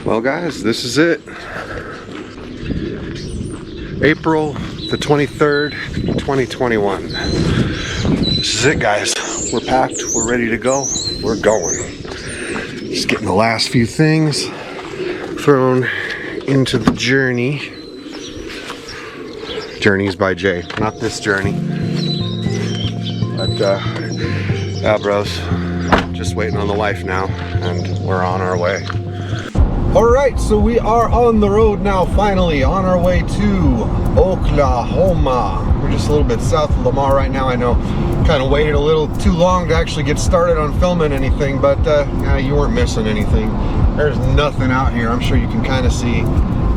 Well guys, this is it. April the 23rd, 2021. This is it guys. We're packed, we're ready to go, we're going. Just getting the last few things thrown into the journey. Journeys by Jay, not this journey. But yeah bros, just waiting on the wife now and we're on our way. Alright, so we are on the road now, finally, on our way to Oklahoma. We're just a little bit south of Lamar right now. I know, kind of waited a little too long to actually get started on filming anything, but yeah, you weren't missing anything. There's nothing out here. I'm sure you can kind of see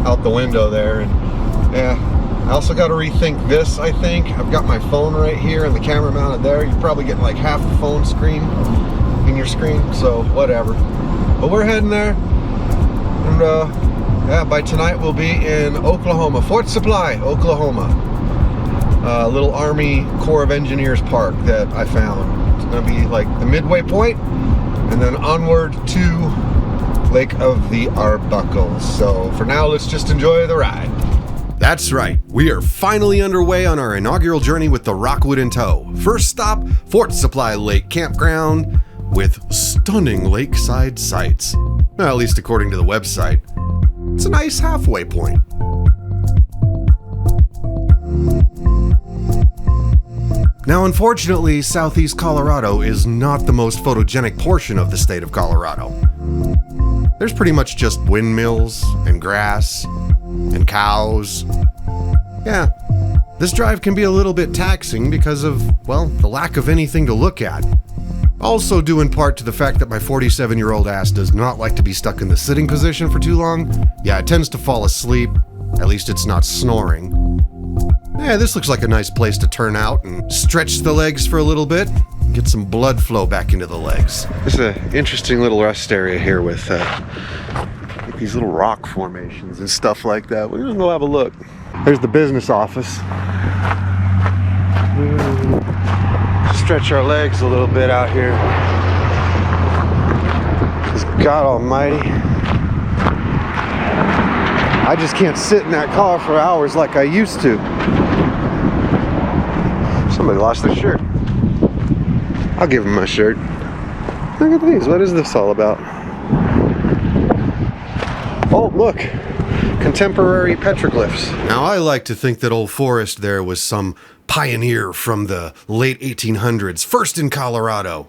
out the window there. And yeah, I also got to rethink this, I think. I've got my phone right here and the camera mounted there. You're probably getting like half the phone screen in your screen, so whatever. But we're heading there. And yeah, by tonight we'll be in Oklahoma, Fort Supply, Oklahoma. A little Army Corps of Engineers park that I found. It's gonna be like the midway point, and then onward to Lake of the Arbuckles. So for now, let's just enjoy the ride. That's right, we are finally underway on our inaugural journey with the Rockwood in tow. First stop, Fort Supply Lake Campground with stunning lakeside sights. Well, at least according to the website. It's a nice halfway point. Now, unfortunately, southeast Colorado is not the most photogenic portion of the state of Colorado. There's pretty much just windmills and grass and cows. Yeah, this drive can be a little bit taxing because of, well, the lack of anything to look at. Also due in part to the fact that my 47-year-old ass does not like to be stuck in the sitting position for too long. Yeah, it tends to fall asleep. At least it's not snoring. Yeah, this looks like a nice place to turn out and stretch the legs for a little bit. Get some blood flow back into the legs. This is an interesting little rest area here with these little rock formations and stuff like that. We're gonna go have a look. There's the business office. Stretch our legs a little bit out here. Just God almighty. I just can't sit in that car for hours like I used to. Somebody lost their shirt. I'll give them my shirt. Look at these. What is this all about? Oh, look. Contemporary petroglyphs. Now, I like to think that old Forrest there was some pioneer from the late 1800s, first in Colorado.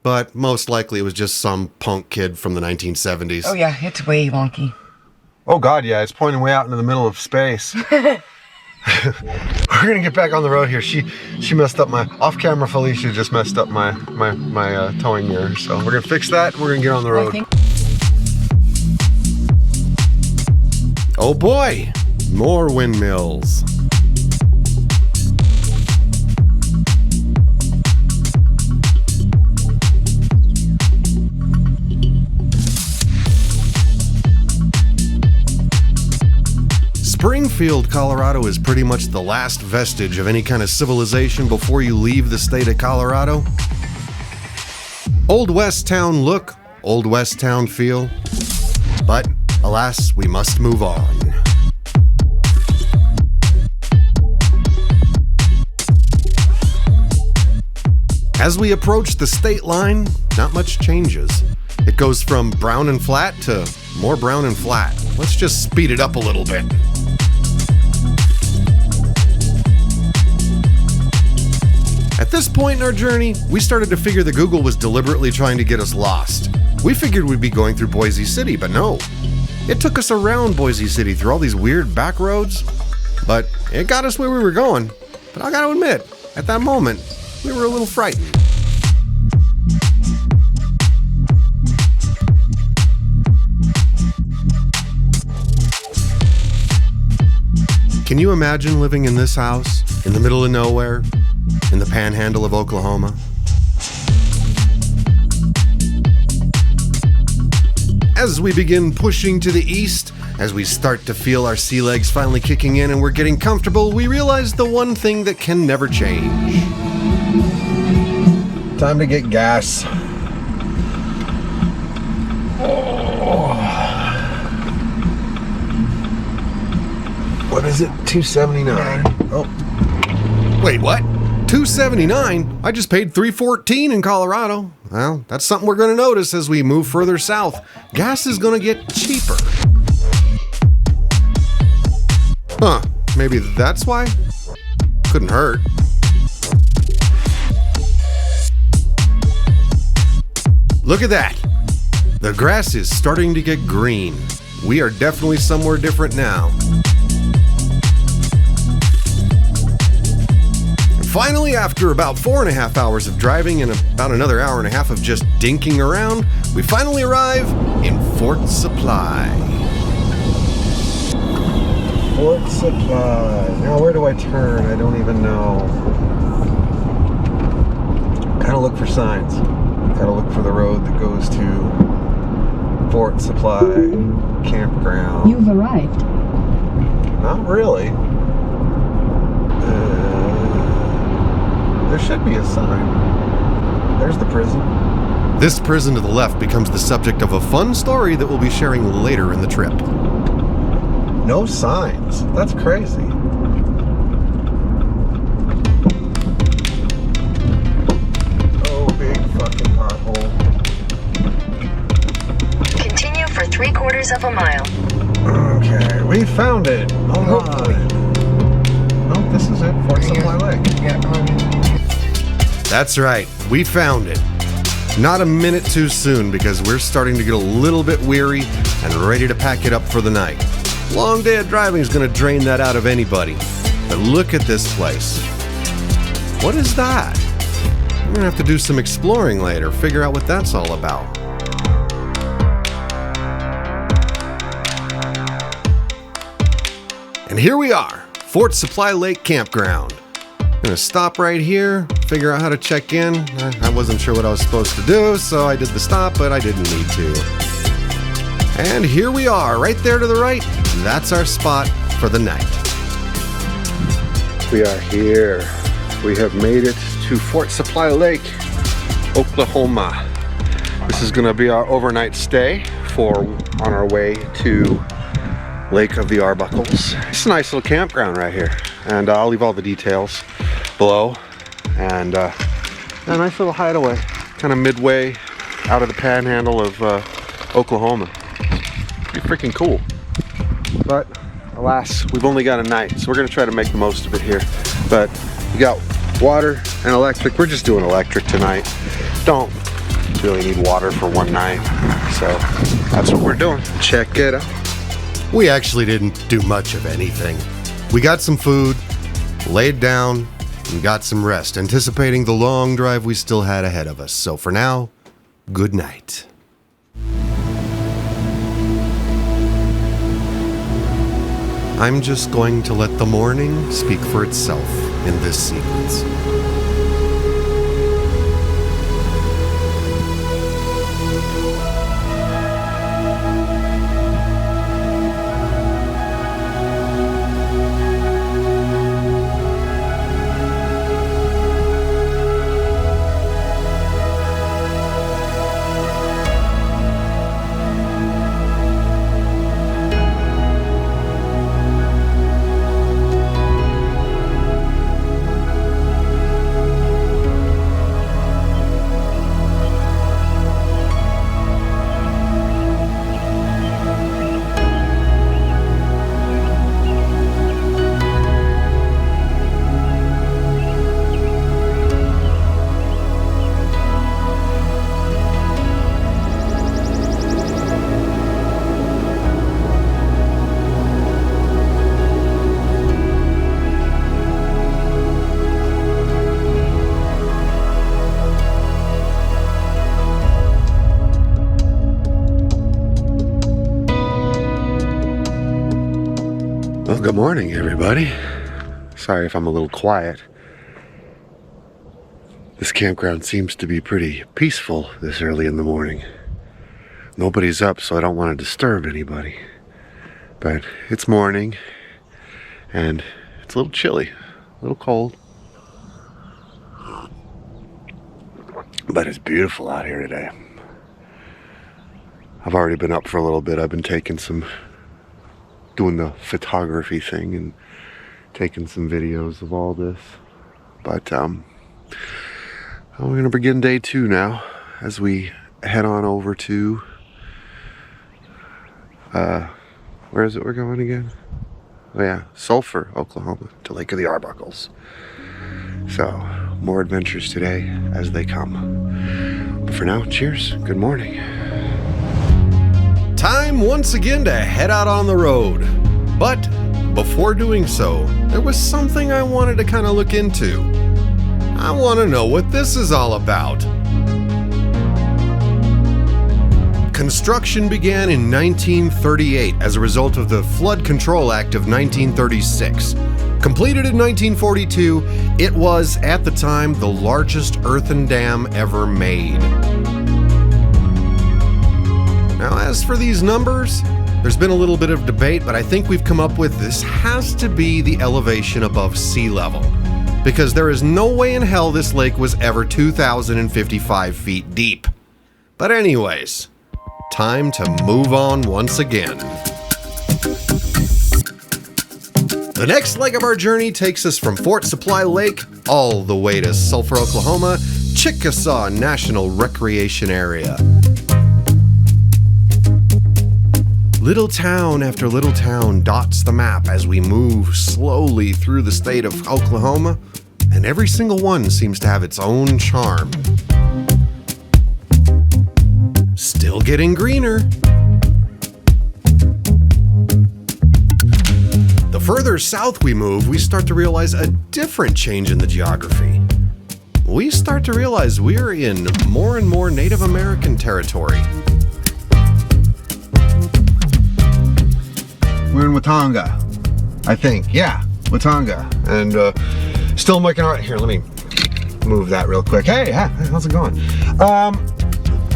But most likely it was just some punk kid from the 1970s. Oh yeah, it's way wonky. Oh god, yeah, it's pointing way out into the middle of space. We're gonna get back on the road here. She messed up my off-camera. Felicia just messed up my towing mirror. So we're gonna fix that. We're gonna get on the road. Oh boy, more windmills. Springfield, Colorado is pretty much the last vestige of any kind of civilization before you leave the state of Colorado. Old West Town look, Old West Town feel, but alas, we must move on. As we approach the state line, not much changes. It goes from brown and flat to more brown and flat. Let's just speed it up a little bit. At this point in our journey, we started to figure that Google was deliberately trying to get us lost. We figured we'd be going through Boise City, but no. It took us around Boise City through all these weird back roads, but it got us where we were going. But I gotta admit, at that moment, we were a little frightened. Can you imagine living in this house, in the middle of nowhere, in the panhandle of Oklahoma? As we begin pushing to the east, as we start to feel our sea legs finally kicking in and we're getting comfortable, we realize the one thing that can never change. Time to get gas. Oh. is it? $279. Oh. Wait, what? $279? I just paid $314 in Colorado. Well, that's something we're going to notice as we move further south. Gas is going to get cheaper. Huh, maybe that's why? Couldn't hurt. Look at that. The grass is starting to get green. We are definitely somewhere different now. Finally, after about 4.5 hours of driving and about another hour and a half of just dinking around, we finally arrive in Fort Supply. Fort Supply. Now, where do I turn? I don't even know. Gotta look for signs. Gotta look for the road that goes to Fort Supply Campground. You've arrived. Not really. There should be a sign. There's the prison. This prison to the left becomes the subject of a fun story that we'll be sharing later in the trip. No signs. That's crazy. Oh, big fucking pothole. Continue for 3/4 of a mile. Okay, we found it. All right. Oh, this is it. Fort Supply Lake. That's right, we found it. Not a minute too soon because we're starting to get a little bit weary and ready to pack it up for the night. Long day of driving is going to drain that out of anybody. But look at this place. What is that? I'm going to have to do some exploring later, figure out what that's all about. And here we are, Fort Supply Lake Campground. I'm gonna stop right here, figure out how to check in. I wasn't sure what I was supposed to do, so I did the stop, but I didn't need to. And here we are, right there to the right. That's our spot for the night. We are here. We have made it to Fort Supply Lake, Oklahoma. This is gonna be our overnight stay on our way to Lake of the Arbuckles. It's a nice little campground right here, and I'll leave all the details below. And a nice little hideaway, kind of midway out of the panhandle of Oklahoma. Pretty freaking cool. But alas, we've only got a night, so we're gonna try to make the most of it here. But we got water and electric. We're just doing electric tonight. Don't really need water for one night, so that's what we're doing. Check it out. We actually didn't do much of anything. We got some food, laid down, and got some rest, anticipating the long drive we still had ahead of us. So for now, good night. I'm just going to let the morning speak for itself in this sequence. Well, good morning, everybody. Sorry if I'm a little quiet. This campground seems to be pretty peaceful this early in the morning. Nobody's up, so I don't want to disturb anybody. But it's morning, and it's a little chilly, a little cold. But it's beautiful out here today. I've already been up for a little bit. I've been doing the photography thing and taking some videos of all this. But we're gonna begin day 2 now as we head on over to where is it we're going again? Oh yeah, Sulphur, Oklahoma, to Lake of the Arbuckles. So, more adventures today as they come. But for now, cheers, good morning. Time once again to head out on the road. But before doing so, there was something I wanted to kind of look into. I want to know what this is all about. Construction began in 1938 as a result of the Flood Control Act of 1936. Completed in 1942, it was, at the time, the largest earthen dam ever made. Now, as for these numbers, there's been a little bit of debate, but I think we've come up with this has to be the elevation above sea level, because there is no way in hell this lake was ever 2,055 feet deep. But anyways, time to move on once again. The next leg of our journey takes us from Fort Supply Lake all the way to Sulphur, Oklahoma, Chickasaw National Recreation Area. Little town after little town dots the map as we move slowly through the state of Oklahoma, and every single one seems to have its own charm. Still getting greener. The further south we move, we start to realize a different change in the geography. We start to realize we're in more and more Native American territory. We're in Watonga, I think. Yeah, Watonga. And still making our... Here, let me move that real quick. Hey, how's it going?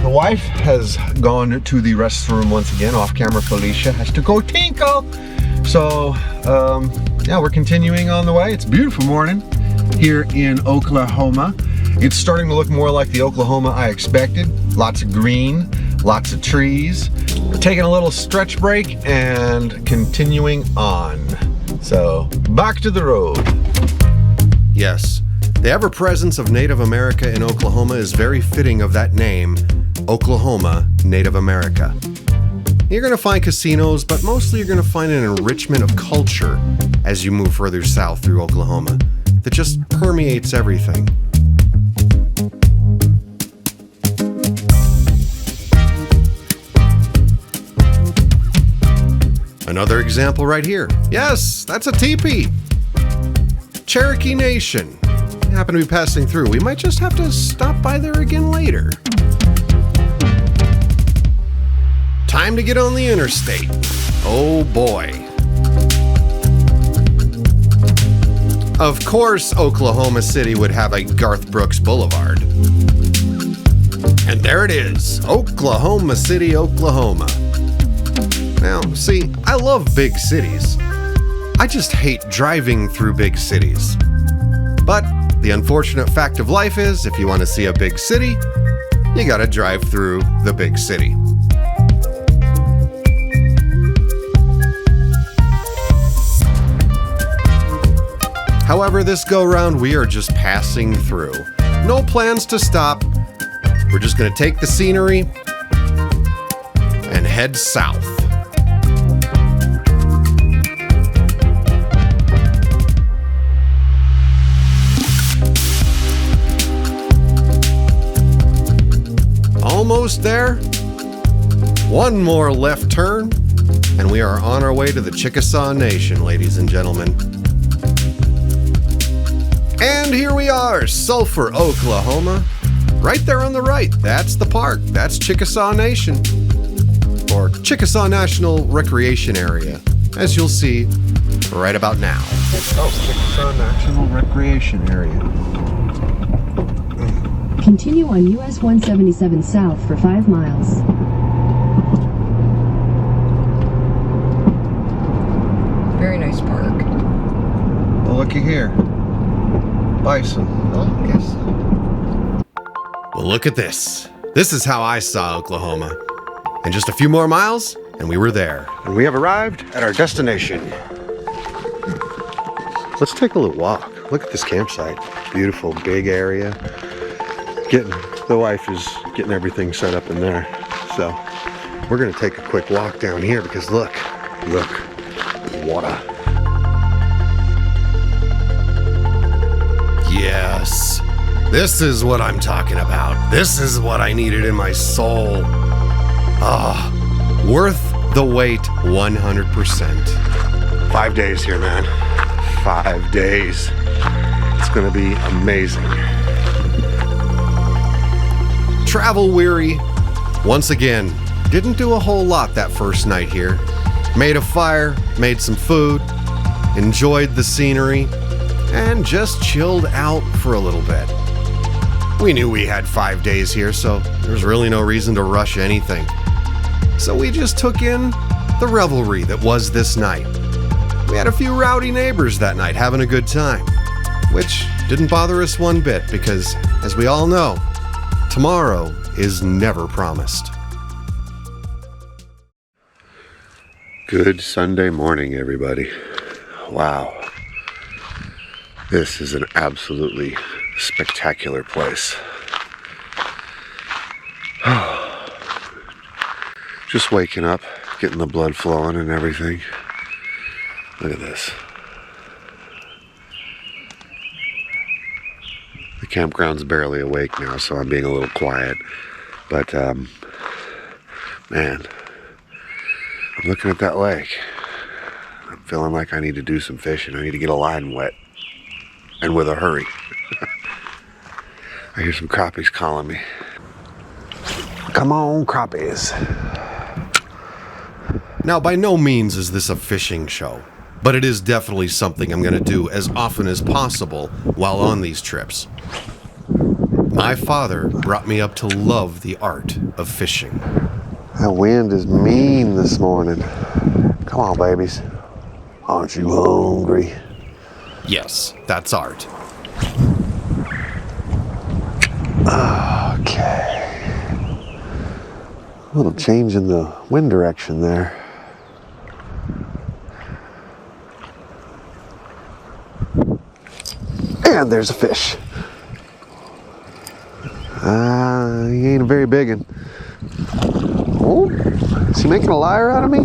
The wife has gone to the restroom once again. Off camera, Felicia has to go tinkle. So, yeah, we're continuing on the way. It's a beautiful morning here in Oklahoma. It's starting to look more like the Oklahoma I expected. Lots of green, lots of trees. We're taking a little stretch break and continuing on. So, back to the road. Yes, the ever-presence of Native America in Oklahoma is very fitting of that name, Oklahoma Native America. You're going to find casinos, but mostly you're going to find an enrichment of culture as you move further south through Oklahoma that just permeates everything. Another example right here. Yes, that's a teepee. Cherokee Nation. We happen to be passing through. We might just have to stop by there again later. Time to get on the interstate. Oh boy. Of course, Oklahoma City would have a Garth Brooks Boulevard. And there it is, Oklahoma City, Oklahoma. Now, see, I love big cities. I just hate driving through big cities. But the unfortunate fact of life is, if you want to see a big city, you gotta drive through the big city. However, this go-round, we are just passing through. No plans to stop. We're just gonna take the scenery and head south. Almost there. One more left turn, and we are on our way to the Chickasaw Nation, ladies and gentlemen. And here we are, Sulphur, Oklahoma. Right there on the right, that's the park. That's Chickasaw Nation, or Chickasaw National Recreation Area, as you'll see right about now. Oh, Chickasaw National Recreation Area. Continue on US 177 south for 5 miles. Very nice park. Well, looky here. Bison. Well, I guess so. Well, look at this. This is how I saw Oklahoma. And just a few more miles, and we were there. And we have arrived at our destination. let's take a little walk. Look at this campsite. Beautiful, big area. The wife is getting everything set up in there. So we're gonna take a quick walk down here because look, water. Yes, this is what I'm talking about. This is what I needed in my soul. Ah, worth the wait 100%. 5 days here, man. 5 days. It's gonna be amazing. Travel weary. Once again, didn't do a whole lot that first night here. Made a fire, made some food, enjoyed the scenery, and just chilled out for a little bit. We knew we had 5 days here, so there's really no reason to rush anything. So we just took in the revelry that was this night. We had a few rowdy neighbors that night having a good time, which didn't bother us one bit because, as we all know, tomorrow is never promised. Good Sunday morning, everybody. Wow. This is an absolutely spectacular place. Just waking up, getting the blood flowing and everything. Look at this. The campground's barely awake now, so I'm being a little quiet. But, man, I'm looking at that lake. I'm feeling like I need to do some fishing. I need to get a line wet. And with a hurry. I hear some crappies calling me. Come on, crappies. Now, by no means is this a fishing show, but it is definitely something I'm going to do as often as possible while on these trips. My father brought me up to love the art of fishing. That wind is mean this morning. Come on, babies. Aren't you hungry? Yes, that's art. Okay. A little change in the wind direction there. And there's a fish. He ain't a very big one. Oh, is he making a liar out of me?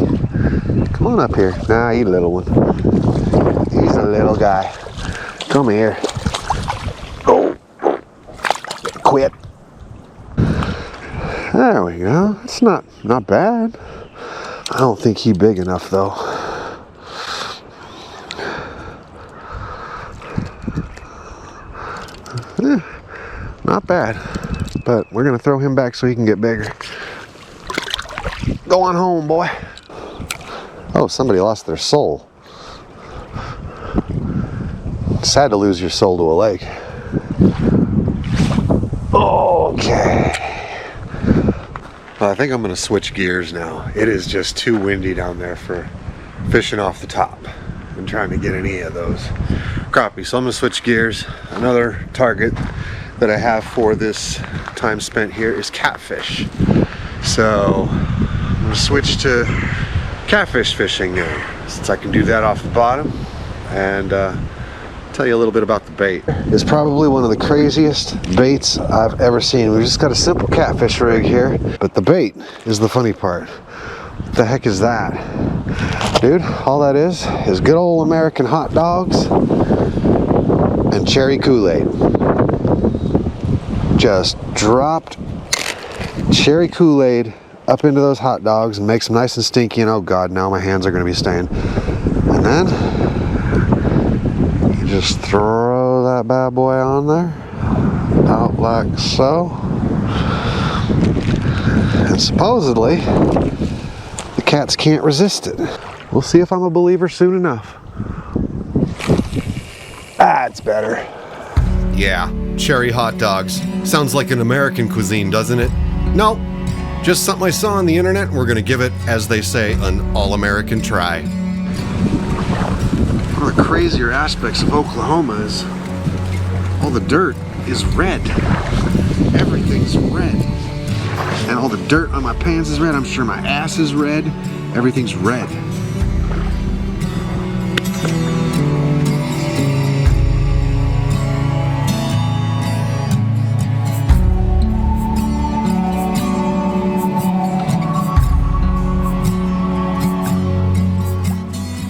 Come on up here. Nah, he's a little one. He's a little guy. Come here. Oh, quit. There we go. It's not bad. I don't think he's big enough though. Not bad, but we're gonna throw him back so he can get bigger. Go on home, boy. Oh, somebody lost their soul. Sad to lose your soul to a lake. Okay. Well, I think I'm gonna switch gears now. It is just too windy down there for fishing off the top and trying to get any of those crappie. So I'm gonna switch gears. Another target that I have for this time spent here is catfish. So I'm gonna switch to catfish fishing now, since I can do that off the bottom, and tell you a little bit about the bait. It's probably one of the craziest baits I've ever seen. We've just got a simple catfish rig here, but the bait is the funny part. What the heck is that? Dude, all that is good old American hot dogs and cherry Kool-Aid. Just dropped cherry Kool-Aid up into those hot dogs and makes them nice and stinky, and oh god, now my hands are going to be stained. And then you just throw that bad boy on there, out like so, and supposedly the cats can't resist it. We'll see if I'm a believer soon enough. That's better. Yeah, cherry hot dogs. Sounds like an American cuisine, doesn't it? No, just something I saw on the internet, and we're gonna give it, as they say, an all-American try. One of the crazier aspects of Oklahoma is all the dirt is red. Everything's red. And all the dirt on my pants is red. I'm sure my ass is red. Everything's red.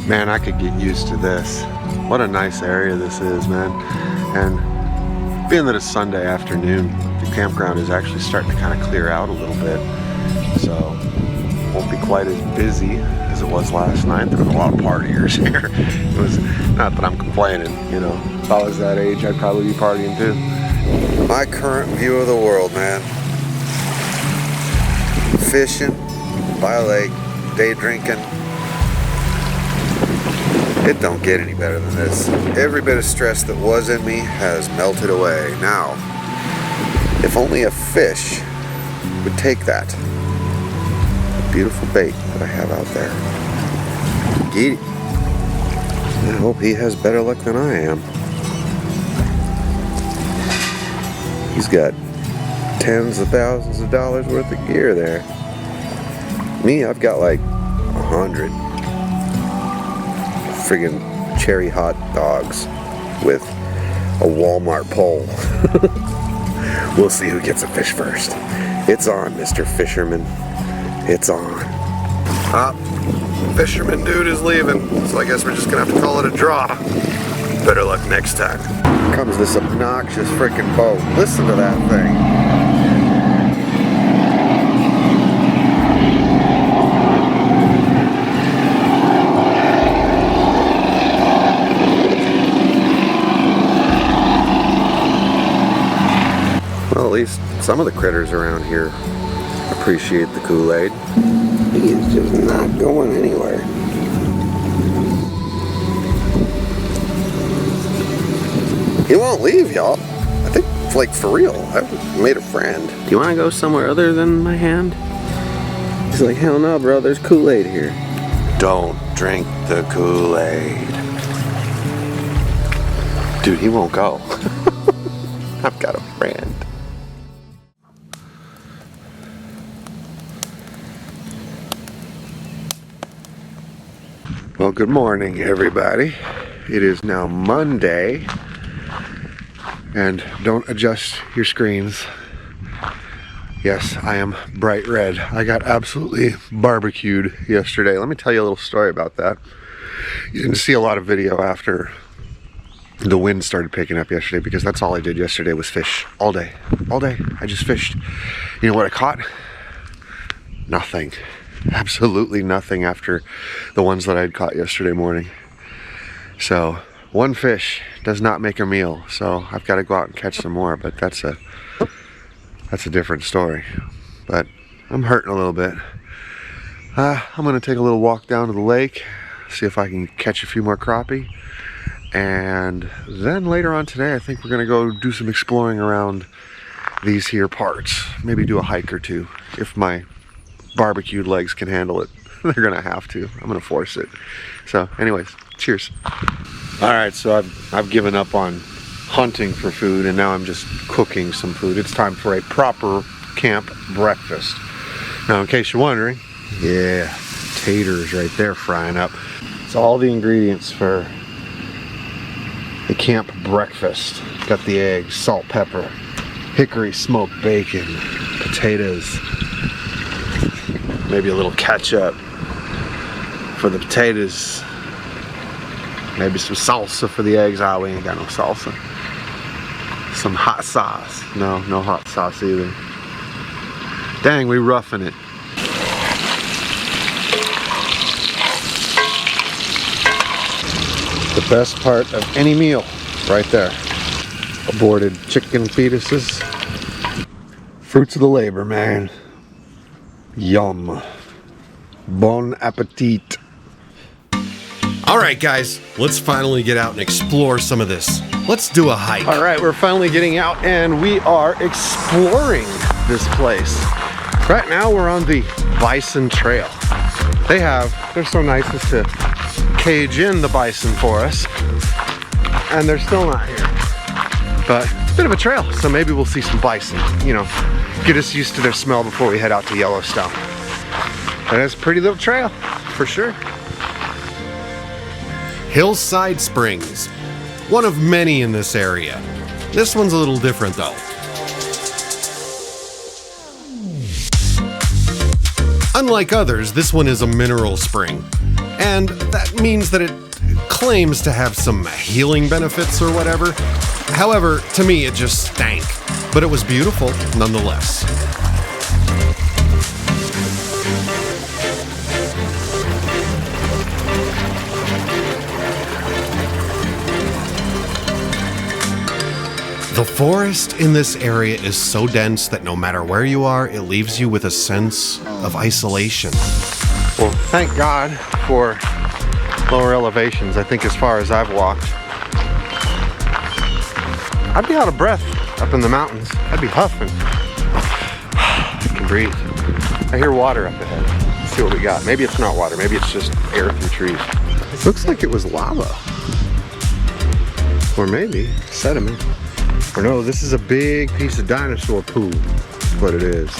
Man, I could get used to this. What a nice area this is, man. And being that it's Sunday afternoon, the campground is actually starting to kind of clear out a little bit. So, won't be quite as busy as it was last night. There was a lot of partiers here. It was, not that I'm complaining, you know. If I was that age, I'd probably be partying too. My current view of the world, man. Fishing by a lake, day drinking. It don't get any better than this. Every bit of stress that was in me has melted away. Now, if only a fish would take that beautiful bait that I have out there. Get it. I hope he has better luck than I am. He's got tens of thousands of dollars worth of gear there. Me, I've got like 100 friggin' cherry hot dogs with a Walmart pole. We'll see who gets a fish first. It's on, Mr. Fisherman. It's on. Fisherman dude is leaving, so I guess we're just gonna have to call it a draw. Better luck next time. Here comes this obnoxious freaking boat. Listen to that thing. Well, at least some of the critters around here appreciate the Kool-Aid. He is just not going anywhere. He won't leave, y'all. I think, like, for real, I've made a friend. Do you want to go somewhere other than my hand? He's like, hell no, bro, there's Kool-Aid here. Don't drink the Kool-Aid. Dude, he won't go. I've got a friend. Well, good morning, everybody. It is now Monday, and don't adjust your screens. Yes, I am bright red. I got absolutely barbecued yesterday. Let me tell you a little story about that. You didn't see a lot of video after the wind started picking up yesterday, because that's all I did yesterday was fish all day. All day, I just fished. You know what I caught? Nothing. Absolutely nothing after the ones that I'd caught yesterday morning. So one fish does not make a meal, so I've got to go out and catch some more, but that's a different story. But I'm hurting a little bit. I'm gonna take a little walk down to the lake, see if I can catch a few more crappie, and then later on today I think we're gonna go do some exploring around these here parts. Maybe do a hike or two if my barbecued legs can handle it. They're gonna have to. I'm gonna force it. So anyways, cheers. All right, so I've given up on hunting for food, and now I'm just cooking some food. It's time for a proper camp breakfast. Now, in case you're wondering, yeah, taters right there frying up. It's all the ingredients for the camp breakfast. Got the eggs, salt, pepper, hickory smoked bacon, potatoes, maybe a little ketchup for the potatoes, maybe some salsa for the eggs. Ah, we ain't got no salsa. Some hot sauce. No hot sauce either. Dang, we roughing it. The best part of any meal, right there. Aborted chicken fetuses. Fruits of the labor, man. Yum. Bon appetit. Alright guys, let's finally get out and explore some of this. Let's do a hike. All right, we're finally getting out and we are exploring this place. Right now we're on the Bison Trail. They're so nice as to cage in the bison for us, and they're still not here. But it's a bit of a trail, so maybe we'll see some bison, you know, get us used to their smell before we head out to Yellowstone. But it's a pretty little trail, for sure. Hillside Springs, one of many in this area. This one's a little different though. Unlike others, this one is a mineral spring. and that means that it claims to have some healing benefits or whatever. However, to me it just stank, but it was beautiful nonetheless. The forest in this area is so dense that no matter where you are, it leaves you with a sense of isolation. Well, thank God for lower elevations. I think as far as I've walked, I'd be out of breath up in the mountains. I'd be huffing. I can breathe. I hear water up ahead. Let's see what we got. Maybe it's not water. Maybe it's just air through trees. It looks like it was lava. Or maybe sediment. Or no, this is a big piece of dinosaur poo. That's what it is.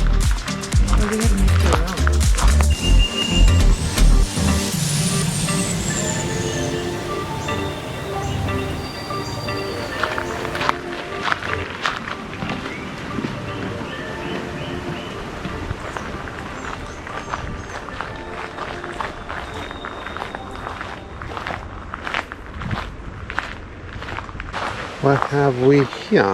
What have we here?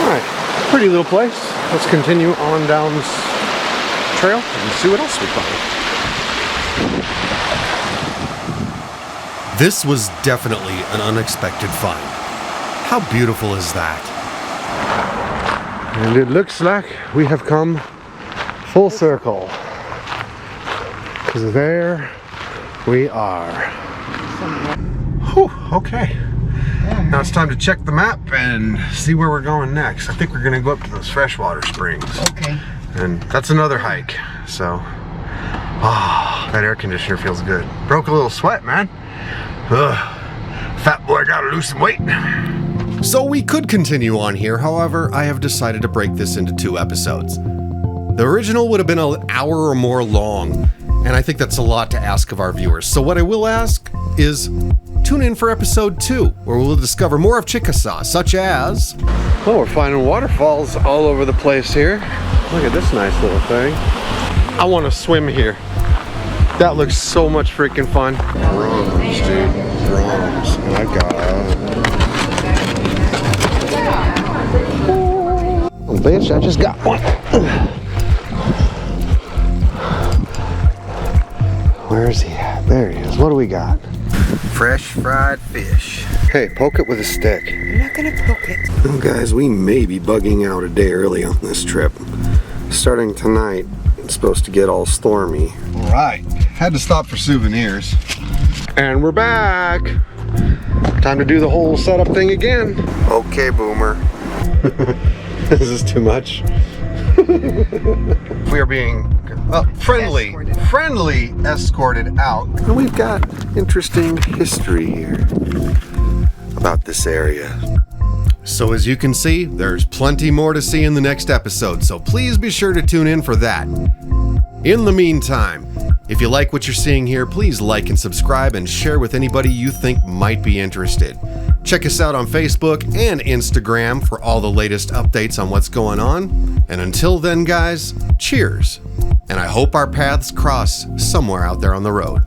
Alright, pretty little place. Let's continue on down this trail and see what else we find. This was definitely an unexpected find. How beautiful is that? And it looks like we have come full circle. Because there we are. Whew, okay. Now it's time to check the map and see where we're going next. I think we're gonna go up to those freshwater springs. Okay. And that's another hike. So, that air conditioner feels good. Broke a little sweat, man. Ugh. Fat boy gotta lose some weight. So we could continue on here, however, I have decided to break this into 2 episodes. The original would have been an hour or more long, and I think that's a lot to ask of our viewers. So what I will ask is, tune in for episode 2, where we'll discover more of Chickasaw, such as... Oh, we're finding waterfalls all over the place here. Look at this nice little thing. I want to swim here. That looks so much freaking fun. Drums, dude. Drums. My God. Oh, bitch, I just got one. Where is he at? There he is. What do we got? Fresh fried fish. Okay, poke it with a stick. I'm not gonna poke it. Well, guys, we may be bugging out a day early on this trip. Starting tonight, it's supposed to get all stormy. All right, had to stop for souvenirs. And we're back. Time to do the whole setup thing again. Okay, Boomer. This is too much. We are being friendly escorted out. And we've got interesting history here about this area. So as you can see, there's plenty more to see in the next episode, so please be sure to tune in for that. In the meantime, if you like what you're seeing here, please like and subscribe and share with anybody you think might be interested. Check us out on Facebook and Instagram for all the latest updates on what's going on. And until then, guys, cheers. And I hope our paths cross somewhere out there on the road.